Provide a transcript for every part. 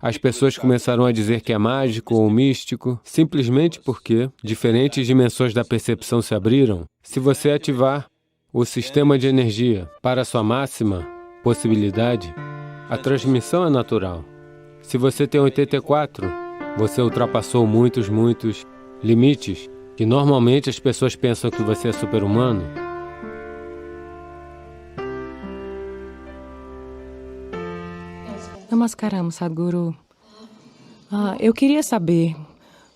As pessoas começaram a dizer que é mágico ou místico, simplesmente porque diferentes dimensões da percepção se abriram. Se você ativar o sistema de energia para a sua máxima possibilidade, a transmissão é natural. Se você tem 84, você ultrapassou muitos limites que normalmente as pessoas pensam que você é super-humano. Namaskaram, Sadhguru. Eu queria saber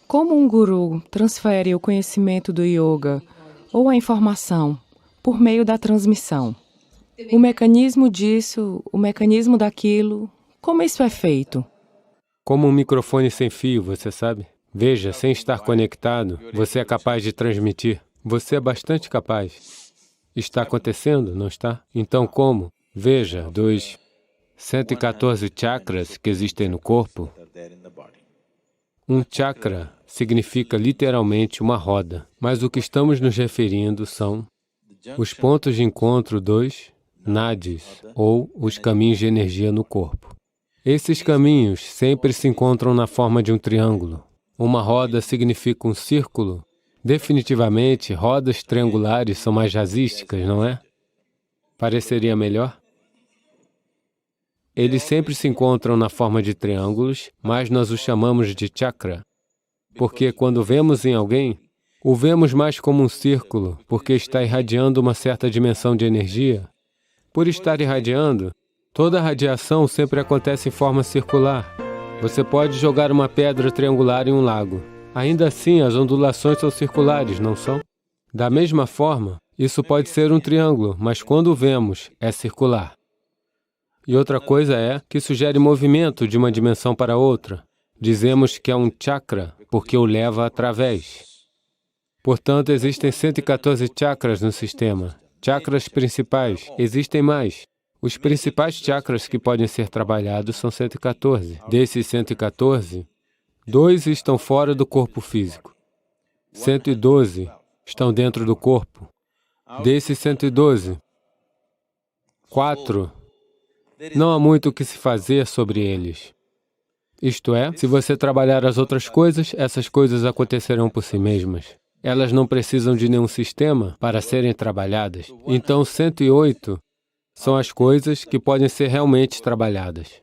como um guru transfere o conhecimento do yoga ou a informação por meio da transmissão. O mecanismo disso, o mecanismo daquilo, como isso é feito? Como um microfone sem fio, você sabe? Veja, sem estar conectado, você é capaz de transmitir. Você é bastante capaz. Está acontecendo, não está? Então como? Veja, dos 114 chakras que existem no corpo, um chakra significa literalmente uma roda, mas o que estamos nos referindo são os pontos de encontro dos nadis, ou os caminhos de energia no corpo. Esses caminhos sempre se encontram na forma de um triângulo. Uma roda significa um círculo. Definitivamente, rodas triangulares são mais jazzísticas, não é? Pareceria melhor? Eles sempre se encontram na forma de triângulos, mas nós os chamamos de chakra, porque quando vemos em alguém, o vemos mais como um círculo, porque está irradiando uma certa dimensão de energia. Por estar irradiando, toda a radiação sempre acontece em forma circular. Você pode jogar uma pedra triangular em um lago. Ainda assim, as ondulações são circulares, não são? Da mesma forma, isso pode ser um triângulo, mas quando o vemos, é circular. E outra coisa é que sugere movimento de uma dimensão para outra. Dizemos que é um chakra, porque o leva através. Portanto, existem 114 chakras no sistema. Chakras principais. Existem mais. Os principais chakras que podem ser trabalhados são 114. Desses 114, 2 estão fora do corpo físico. 112 estão dentro do corpo. Desses 112, 4, não há muito o que se fazer sobre eles. Isto é, se você trabalhar as outras coisas, essas coisas acontecerão por si mesmas. Elas não precisam de nenhum sistema para serem trabalhadas. Então, 108 são as coisas que podem ser realmente trabalhadas.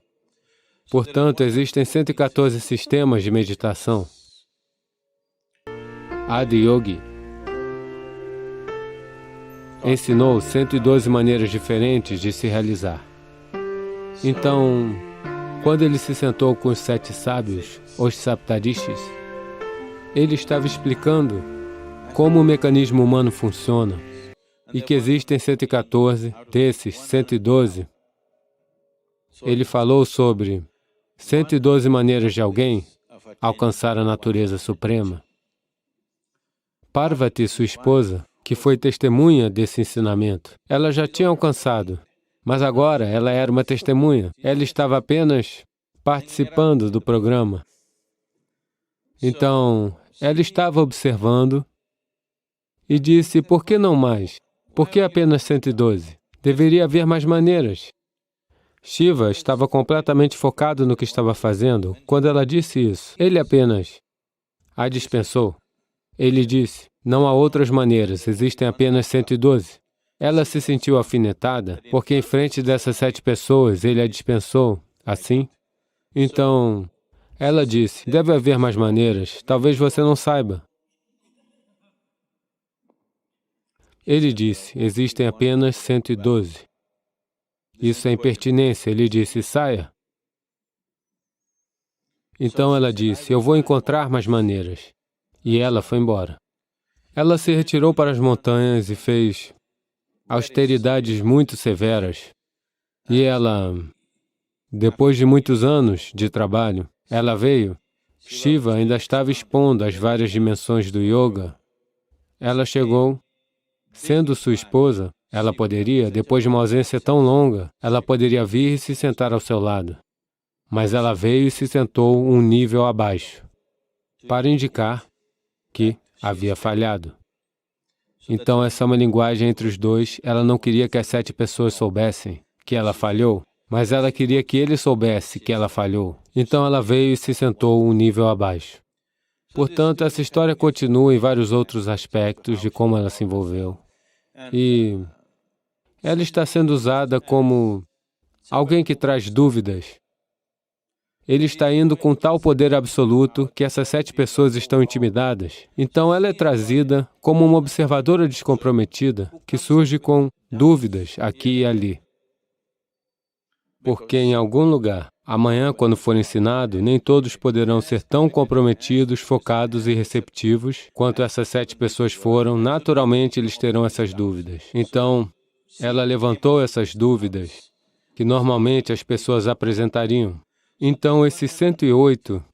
Portanto, existem 114 sistemas de meditação. Adi Yogi ensinou 112 maneiras diferentes de se realizar. Então, quando ele se sentou com os 7 sábios, os Saptarishis, ele estava explicando como o mecanismo humano funciona e que existem 114, desses 112. Ele falou sobre 112 maneiras de alguém alcançar a natureza suprema. Parvati, sua esposa, que foi testemunha desse ensinamento, ela já tinha alcançado, mas agora ela era uma testemunha. Ela estava apenas participando do programa. Então, ela estava observando e disse, por que não mais? Por que apenas 112? Deveria haver mais maneiras. Shiva estava completamente focado no que estava fazendo. Quando ela disse isso, ele apenas a dispensou. Ele disse, não há outras maneiras, existem apenas 112. Ela se sentiu alfinetada, porque em frente dessas 7 pessoas, ele a dispensou, assim. Então, ela disse, deve haver mais maneiras, talvez você não saiba. Ele disse, existem apenas 112. Isso é impertinência. Ele disse, saia. Então ela disse, eu vou encontrar mais maneiras. E ela foi embora. Ela se retirou para as montanhas e fez austeridades muito severas. E ela, depois de muitos anos de trabalho, ela veio. Shiva ainda estava expondo as várias dimensões do yoga. Ela chegou. Sendo sua esposa, ela poderia, depois de uma ausência tão longa, ela poderia vir e se sentar ao seu lado. Mas ela veio e se sentou um nível abaixo, para indicar que havia falhado. Então, essa é uma linguagem entre os dois. Ela não queria que as 7 pessoas soubessem que ela falhou, mas ela queria que ele soubesse que ela falhou. Então ela veio e se sentou um nível abaixo. Portanto, essa história continua em vários outros aspectos de como ela se envolveu. E ela está sendo usada como alguém que traz dúvidas. Ele está indo com tal poder absoluto que essas 7 pessoas estão intimidadas. Então ela é trazida como uma observadora descomprometida que surge com dúvidas aqui e ali. Porque em algum lugar, amanhã, quando for ensinado, nem todos poderão ser tão comprometidos, focados e receptivos quanto essas 7 pessoas foram. Naturalmente, eles terão essas dúvidas. Então, ela levantou essas dúvidas que normalmente as pessoas apresentariam. Então, esses 108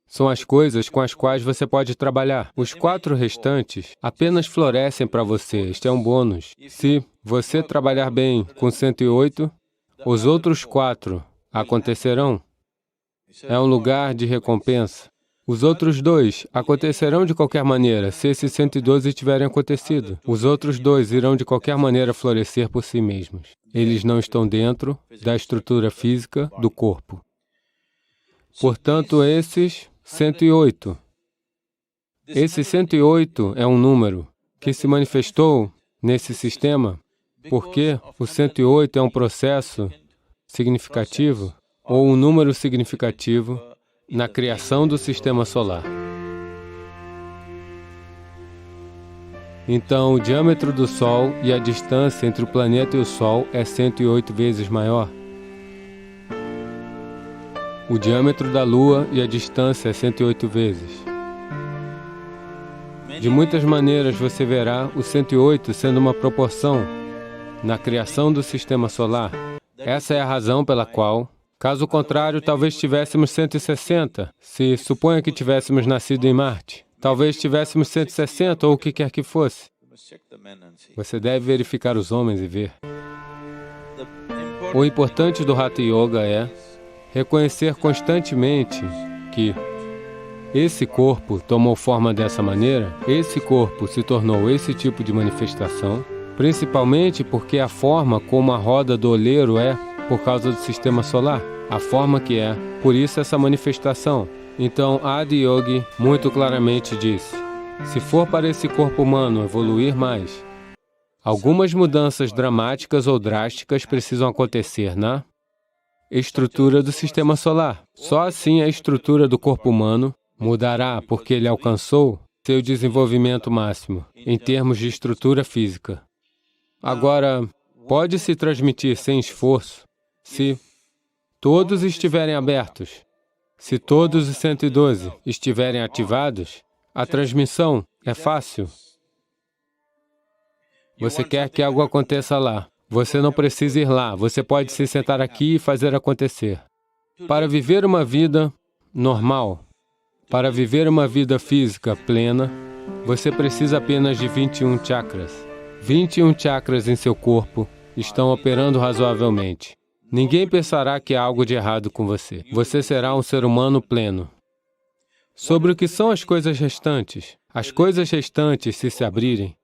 são as coisas com as quais você pode trabalhar. Os 4 restantes apenas florescem para você. Este é um bônus. Se você trabalhar bem com 108, os outros 4 acontecerão. É um lugar de recompensa. Os outros 2 acontecerão de qualquer maneira, se esses 112 tiverem acontecido. Os outros 2 irão de qualquer maneira florescer por si mesmos. Eles não estão dentro da estrutura física do corpo. Portanto, esses 108. Esse 108 é um número que se manifestou nesse sistema porque o 108 é um processo significativo ou um número significativo na criação do sistema solar. Então, o diâmetro do Sol e a distância entre o planeta e o Sol é 108 vezes maior. O diâmetro da Lua e a distância é 108 vezes. De muitas maneiras você verá o 108 sendo uma proporção na criação do sistema solar. Essa é a razão pela qual, caso contrário, talvez tivéssemos 160, se suponha que tivéssemos nascido em Marte. Talvez tivéssemos 160 ou o que quer que fosse. Você deve verificar os homens e ver. O importante do Hatha Yoga é reconhecer constantemente que esse corpo tomou forma dessa maneira, esse corpo se tornou esse tipo de manifestação, principalmente porque a forma como a roda do oleiro é por causa do sistema solar, a forma que é, por isso essa manifestação. Então, Adi Yogi muito claramente disse, se for para esse corpo humano evoluir mais, algumas mudanças dramáticas ou drásticas precisam acontecer na estrutura do sistema solar. Só assim a estrutura do corpo humano mudará, porque ele alcançou seu desenvolvimento máximo, em termos de estrutura física. Agora, pode-se transmitir sem esforço, se todos estiverem abertos, se todos os 112 estiverem ativados, a transmissão é fácil. Você quer que algo aconteça lá. Você não precisa ir lá, você pode se sentar aqui e fazer acontecer. Para viver uma vida normal, para viver uma vida física plena, você precisa apenas de 21 chakras. 21 chakras em seu corpo estão operando razoavelmente. Ninguém pensará que há algo de errado com você. Você será um ser humano pleno. Sobre o que são as coisas restantes se abrirem,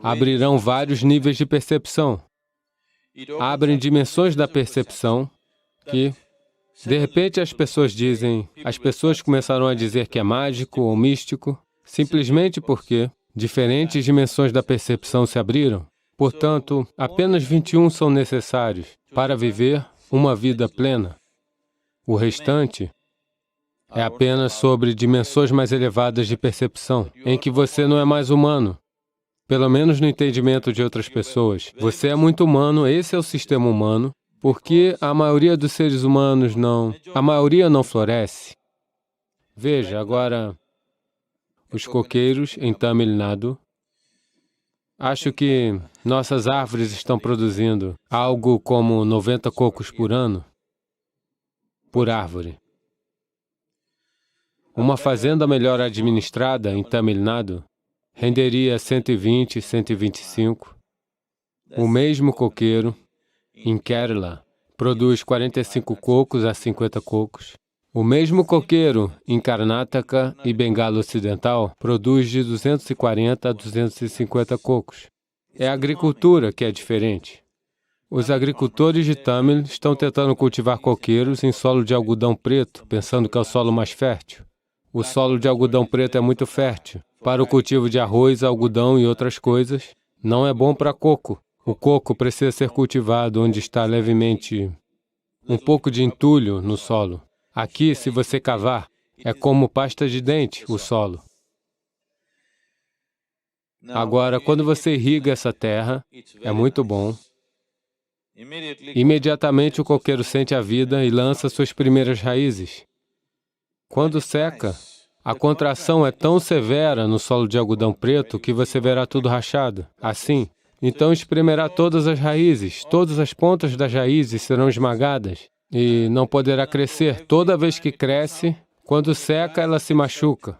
abrirão vários níveis de percepção. Abrem dimensões da percepção que, de repente, as pessoas começaram a dizer que é mágico ou místico, simplesmente porque diferentes dimensões da percepção se abriram. Portanto, apenas 21 são necessários para viver uma vida plena. O restante é apenas sobre dimensões mais elevadas de percepção, em que você não é mais humano. Pelo menos no entendimento de outras pessoas. Você é muito humano, esse é o sistema humano, porque a maioria dos seres humanos a maioria não floresce. Veja, agora, os coqueiros em Tamil Nadu, acho que nossas árvores estão produzindo algo como 90 cocos por ano, por árvore. Uma fazenda melhor administrada em Tamil Nadu renderia 120, 125. O mesmo coqueiro, em Kerala, produz 45 cocos a 50 cocos. O mesmo coqueiro, em Karnataka e Bengala Ocidental, produz de 240 a 250 cocos. É a agricultura que é diferente. Os agricultores de Tamil estão tentando cultivar coqueiros em solo de algodão preto, pensando que é o solo mais fértil. O solo de algodão preto é muito fértil. Para o cultivo de arroz, algodão e outras coisas, não é bom para coco. O coco precisa ser cultivado onde está levemente um pouco de entulho no solo. Aqui, se você cavar, é como pasta de dente o solo. Agora, quando você irriga essa terra, é muito bom. Imediatamente o coqueiro sente a vida e lança suas primeiras raízes. Quando seca, a contração é tão severa no solo de algodão preto que você verá tudo rachado, assim. Então espremerá todas as raízes, todas as pontas das raízes serão esmagadas e não poderá crescer. Toda vez que cresce, quando seca, ela se machuca.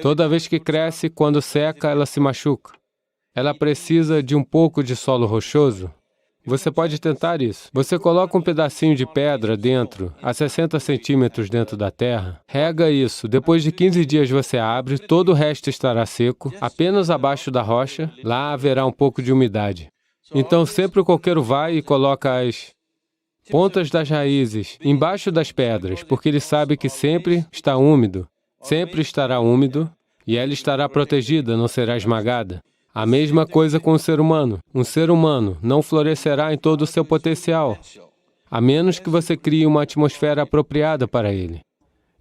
Toda vez que cresce, quando seca, ela se machuca. Ela precisa de um pouco de solo rochoso. Você pode tentar isso. Você coloca um pedacinho de pedra dentro, a 60 centímetros dentro da terra, rega isso. Depois de 15 dias você abre, todo o resto estará seco, apenas abaixo da rocha, lá haverá um pouco de umidade. Então sempre o coqueiro vai e coloca as pontas das raízes embaixo das pedras, porque ele sabe que sempre está úmido, sempre estará úmido, e ela estará protegida, não será esmagada. A mesma coisa com o ser humano. Um ser humano não florescerá em todo o seu potencial, a menos que você crie uma atmosfera apropriada para ele,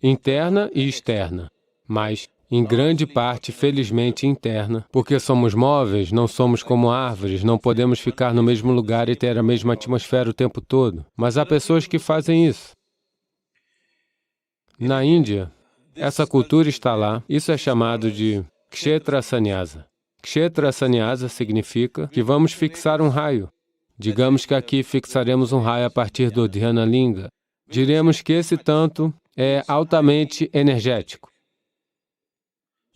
interna e externa, mas, em grande parte, felizmente, interna, porque somos móveis, não somos como árvores, não podemos ficar no mesmo lugar e ter a mesma atmosfera o tempo todo. Mas há pessoas que fazem isso. Na Índia, essa cultura está lá, isso é chamado de Kshetra Sannyasa. Kshetra Sannyasa significa que vamos fixar um raio. Digamos que aqui fixaremos um raio a partir do Dhyana Linga. Diremos que esse tanto é altamente energético.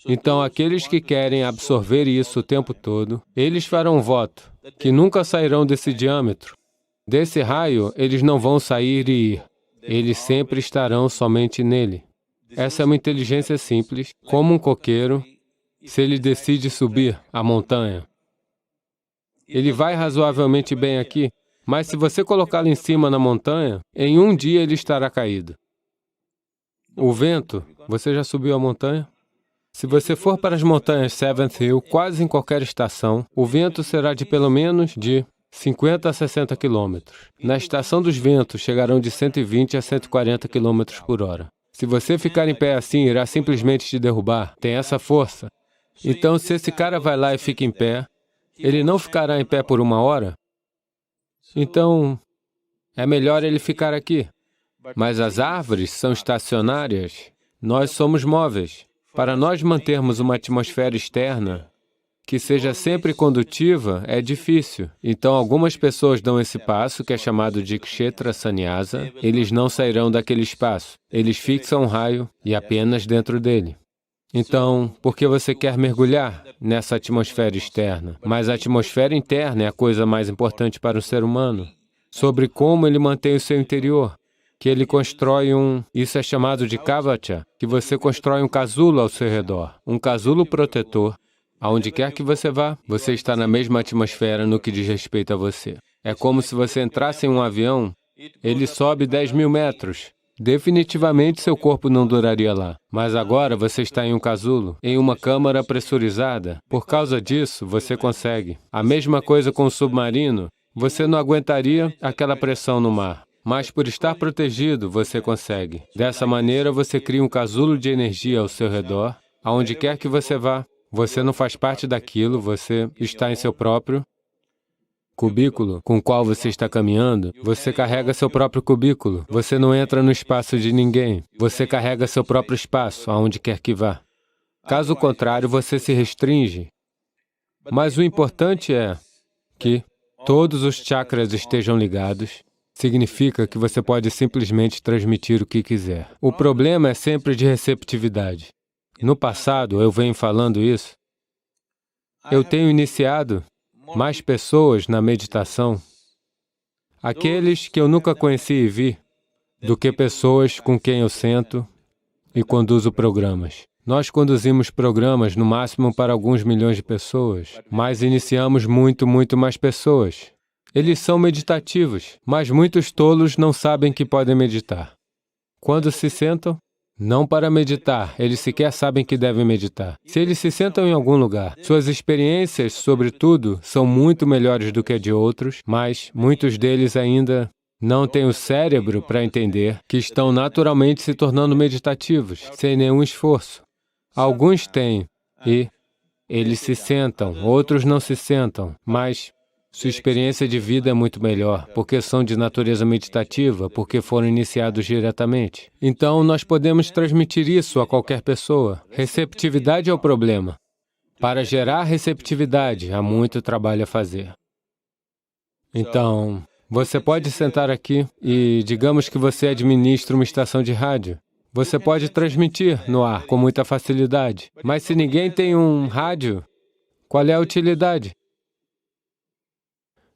Então, aqueles que querem absorver isso o tempo todo, eles farão um voto, que nunca sairão desse diâmetro. Desse raio, eles não vão sair e ir. Eles sempre estarão somente nele. Essa é uma inteligência simples, como um coqueiro. Se ele decide subir a montanha, ele vai razoavelmente bem aqui, mas se você colocá-lo em cima na montanha, em um dia ele estará caído. O vento, você já subiu a montanha? Se você for para as montanhas Seventh Hill, quase em qualquer estação, o vento será de pelo menos de 50 a 60 quilômetros. Na estação dos ventos, chegarão de 120 a 140 quilômetros por hora. Se você ficar em pé assim, irá simplesmente te derrubar. Tem essa força. Então, se esse cara vai lá e fica em pé, ele não ficará em pé por 1 hora? Então, é melhor ele ficar aqui. Mas as árvores são estacionárias, nós somos móveis. Para nós mantermos uma atmosfera externa que seja sempre condutiva, é difícil. Então, algumas pessoas dão esse passo, que é chamado de Kshetra Sannyasa, eles não sairão daquele espaço. Eles fixam um raio e apenas dentro dele. Então, por que você quer mergulhar nessa atmosfera externa? Mas a atmosfera interna é a coisa mais importante para o ser humano. Sobre como ele mantém o seu interior, que ele constrói isso é chamado de kavacha, que você constrói um casulo ao seu redor, um casulo protetor. Aonde quer que você vá, você está na mesma atmosfera no que diz respeito a você. É como se você entrasse em um avião, ele sobe 10.000 metros. Definitivamente seu corpo não duraria lá. Mas agora você está em um casulo, em uma câmara pressurizada. Por causa disso, você consegue. A mesma coisa com o submarino. Você não aguentaria aquela pressão no mar. Mas por estar protegido, você consegue. Dessa maneira, você cria um casulo de energia ao seu redor. Aonde quer que você vá, você não faz parte daquilo, você está em seu próprio cubículo com o qual você está caminhando, você carrega seu próprio cubículo. Você não entra no espaço de ninguém. Você carrega seu próprio espaço, aonde quer que vá. Caso contrário, você se restringe. Mas o importante é que todos os chakras estejam ligados. Significa que você pode simplesmente transmitir o que quiser. O problema é sempre de receptividade. No passado, eu venho falando isso. Eu tenho iniciado mais pessoas na meditação, aqueles que eu nunca conheci e vi, do que pessoas com quem eu sento e conduzo programas. Nós conduzimos programas no máximo para alguns milhões de pessoas, mas iniciamos muito mais pessoas. Eles são meditativos, mas muitos tolos não sabem que podem meditar. Quando se sentam, não para meditar, eles sequer sabem que devem meditar. Se eles se sentam em algum lugar, suas experiências sobre tudo são muito melhores do que a de outros, mas muitos deles ainda não têm o cérebro para entender que estão naturalmente se tornando meditativos, sem nenhum esforço. Alguns têm, e eles se sentam, outros não se sentam, mas sua experiência de vida é muito melhor, porque são de natureza meditativa, porque foram iniciados diretamente. Então, nós podemos transmitir isso a qualquer pessoa. Receptividade é o problema. Para gerar receptividade, há muito trabalho a fazer. Então, você pode sentar aqui e, digamos que você administra uma estação de rádio. Você pode transmitir no ar com muita facilidade. Mas se ninguém tem um rádio, qual é a utilidade?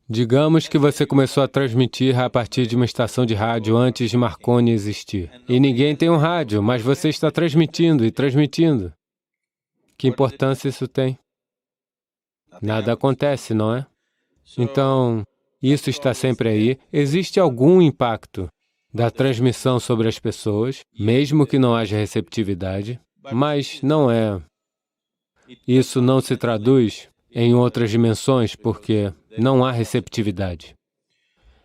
Digamos que você começou a transmitir a partir de uma estação de rádio antes de Marconi existir. E ninguém tem um rádio, mas você está transmitindo e transmitindo. Que importância isso tem? Nada acontece, não é? Então, isso está sempre aí. Existe algum impacto da transmissão sobre as pessoas, mesmo que não haja receptividade, mas não é. Isso não se traduz em outras dimensões, porque não há receptividade.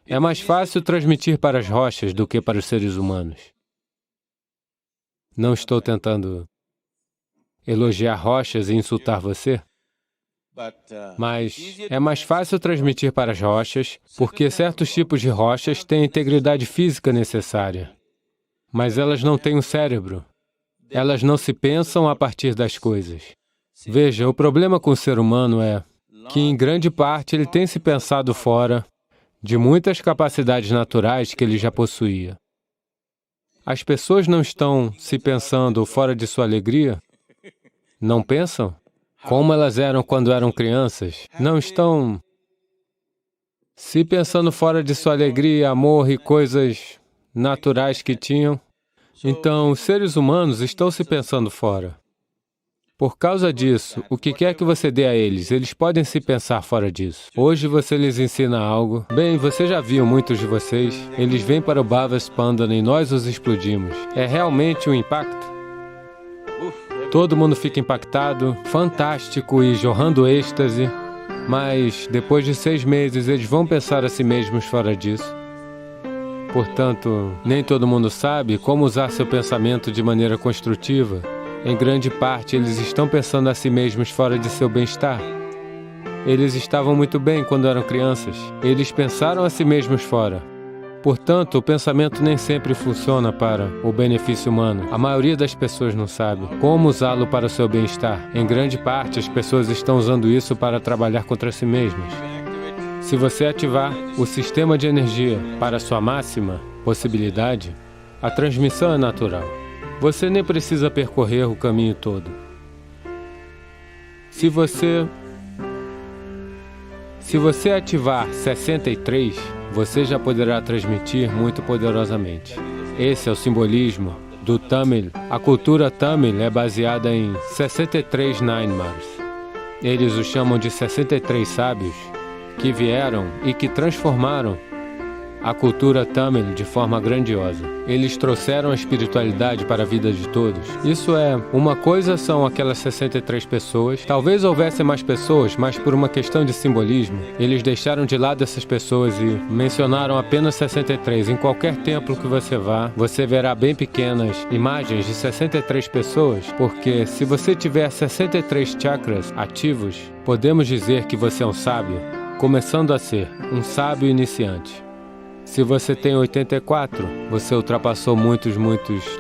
É mais fácil transmitir para as rochas do que para os seres humanos. Não estou tentando elogiar rochas e insultar você, mas é mais fácil transmitir para as rochas, porque certos tipos de rochas têm a integridade física necessária, mas elas não têm um cérebro. Elas não se pensam a partir das coisas. Veja, o problema com o ser humano é que, em grande parte, ele tem se pensado fora de muitas capacidades naturais que ele já possuía. As pessoas não estão se pensando fora de sua alegria? Não pensam? Como elas eram quando eram crianças? Não estão se pensando fora de sua alegria, amor e coisas naturais que tinham? Então, os seres humanos estão se pensando fora. Por causa disso, o que quer que você dê a eles, eles podem se pensar fora disso. Hoje você lhes ensina algo. Bem, você já viu muitos de vocês. Eles vêm para o Bhava Spandana e nós os explodimos. É realmente um impacto. Todo mundo fica impactado, fantástico e jorrando êxtase. Mas, depois de 6 meses, eles vão pensar a si mesmos fora disso. Portanto, nem todo mundo sabe como usar seu pensamento de maneira construtiva. Em grande parte, eles estão pensando a si mesmos fora de seu bem-estar. Eles estavam muito bem quando eram crianças. Eles pensaram a si mesmos fora. Portanto, o pensamento nem sempre funciona para o benefício humano. A maioria das pessoas não sabe como usá-lo para o seu bem-estar. Em grande parte, as pessoas estão usando isso para trabalhar contra si mesmas. Se você ativar o sistema de energia para sua máxima possibilidade, a transmissão é natural. Você nem precisa percorrer o caminho todo. Se você ativar 63, você já poderá transmitir muito poderosamente. Esse é o simbolismo do Tamil. A cultura Tamil é baseada em 63 Nainmars. Eles os chamam de 63 sábios que vieram e que transformaram a cultura Tamil de forma grandiosa. Eles trouxeram a espiritualidade para a vida de todos. Isso é, uma coisa são aquelas 63 pessoas. Talvez houvesse mais pessoas, mas por uma questão de simbolismo, eles deixaram de lado essas pessoas e mencionaram apenas 63. Em qualquer templo que você vá, você verá bem pequenas imagens de 63 pessoas, porque se você tiver 63 chakras ativos, podemos dizer que você é um sábio, começando a ser um sábio iniciante. Se você tem 84, você ultrapassou muitos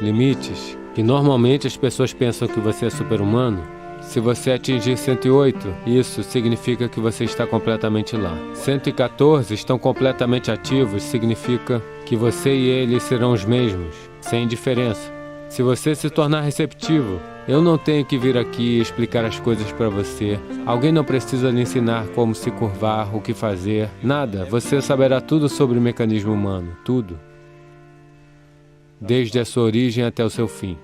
limites, que normalmente as pessoas pensam que você é super-humano. Se você atingir 108, isso significa que você está completamente lá. 114 estão completamente ativos, significa que você e eles serão os mesmos, sem diferença. Se você se tornar receptivo, eu não tenho que vir aqui e explicar as coisas para você. Alguém não precisa lhe ensinar como se curvar, o que fazer, nada. Você saberá tudo sobre o mecanismo humano, tudo. Desde a sua origem até o seu fim.